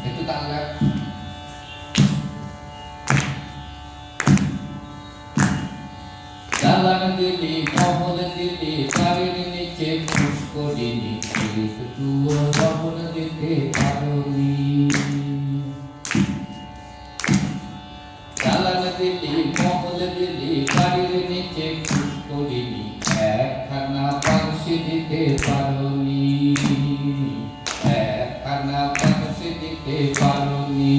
একটু তাহলে দালান দিলি মহল দিলি বাড়ির নিচে পুষ্করিণী তুও লবণ দিতে পারোনি দালান দিলি মহল দিলি বাড়ির নিচে পুষ্করিণী একখানা পাংশি দিতে পারোনি একখানা পাংশি দিতে পারোনি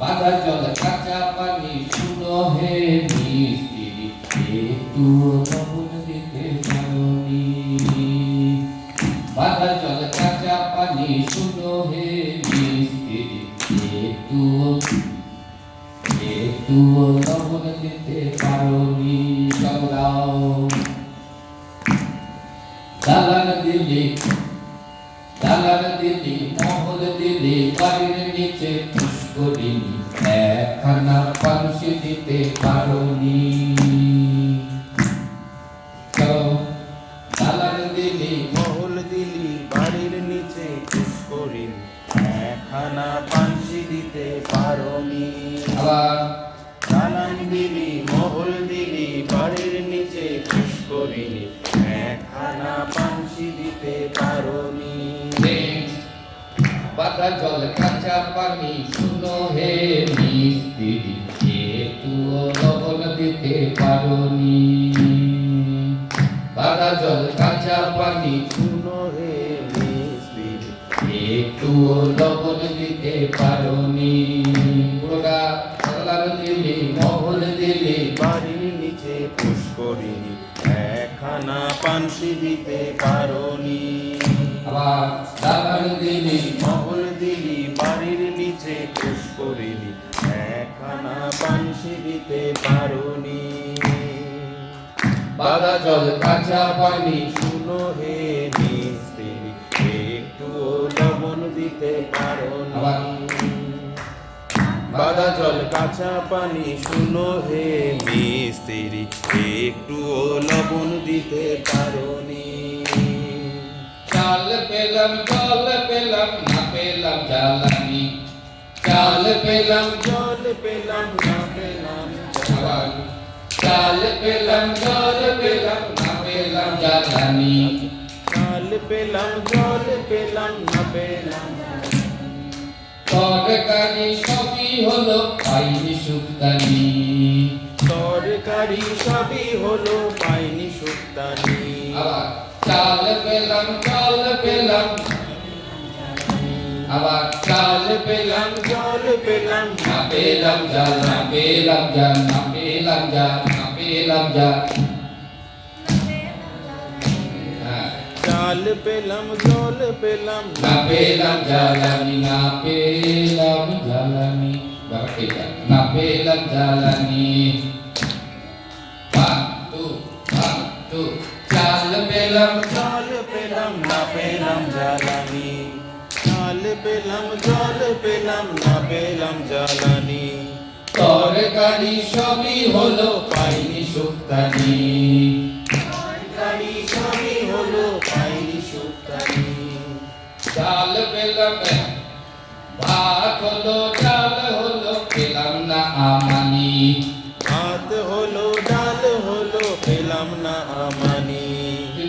বাধা জল কাঁচা পানি শুনো হে মিস্ত্রি একটুও লবণ দিতে পারোনি বাধা জল কাঁচা পানি শুনো হে মিস্ত্রি একটুও লবণ দিতে পারোনি চলাও দালান দিলি মহল দিলি বাড়ির নিচে পুষ্করিণী একখানা পাংশি দিতে পারোনি দালান দিলি মহল দিলি বাড়ির নিচে পুষ্করিণী একখানা পাংশি দিতে পারোনি আবার দালান দিলি মহল দিলি বাড়ির নিচে পুষ্করিণী একখানা পাংশি দিতে পারোনি বাধা জল কাঁচা পানি শুনো হে মিস্ত্রি একটুও লবণ দিতে পারোনি বাধা জল কাঁচা পানি শুনো হে মিস্ত্রি একটুও লবণ দিতে পারোনি পুরোটা দালান দিলি মহল দিলি বাড়ির নিচে পুষ্করিণী একখানা পাংশি দিতে পারোনি আবার দালান দিলি মহল দিলি বাড়ির নিচে পুষ্করিণী একখানা পাংশি দিতে পারোনি বাধা জল কাঁচা পানি শুনো হে মিস্ত্রি একটুও লবণ দিতে পারোনি আবার বাধা জল কাঁচা পানি শুনো হে মিস্ত্রি একটুও লবণ দিতে পারোনি চাল পেলাম জল পেলাম না পেলাম জ্বালানি চাল পেলাম জল পেলাম না পেলাম আবার চাল পেলাম জল পেলাম না পেলাম জ্বালানি চাল পেলাম জল পেলাম না পেলাম তরকারি সবই হলো পাইনি শুক্তানি তরকারি সবই হলো পাইনি শুক্তানি আবার চাল পেলাম জল পেলাম আবার চাল পেলাম জল পেলাম না পেলাম জাল না পেলাম জাল না পেলাম জাল না পেলাম জাল চাল পেলাম জল পেলাম না পেলাম জ্বালানি না পেলাম জ্বালানি বাবা ঠিক আছে না পেলাম জ্বালানি বাটু চাল পেলাম জল পেলাম না পেলাম জ্বালানি চাল পেলাম জল পেলাম না পেলাম জ্বালানি তরকারি সবই হলো পাইনি শুক্তানি তরকারি সবই হলো পাইনি শুক্তানি চাল পেলাম ভাত হলো চাল হলো পেলাম না আমানি ভাত হলো ডাল হলো পেলাম না আমানি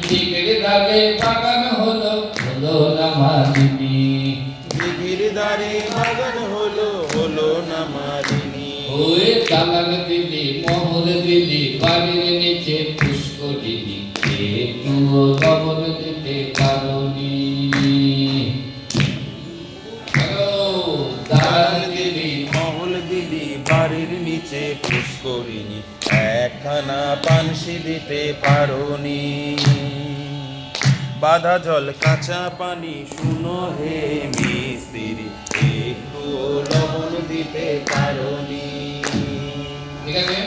দিকের ধারে বাগান হলো হলো না মালিনী দিঘির ধারে বাগান হলো হলো না মালিনী ওই দালান দিলি মহল দিলি বাড়ির নিচে পুষ্করিণী একটুও লবণ দিতে পারোনি দালান দিলি মহল দিলি বাড়ির নিচে পুষ্করিণী একখানা পাংশি দিতে পারোনি বাধা জল কাঁচা পানি শুনো হে মিস্ত্রি একটু লবণ দিতে পারোনি ঠিক আছে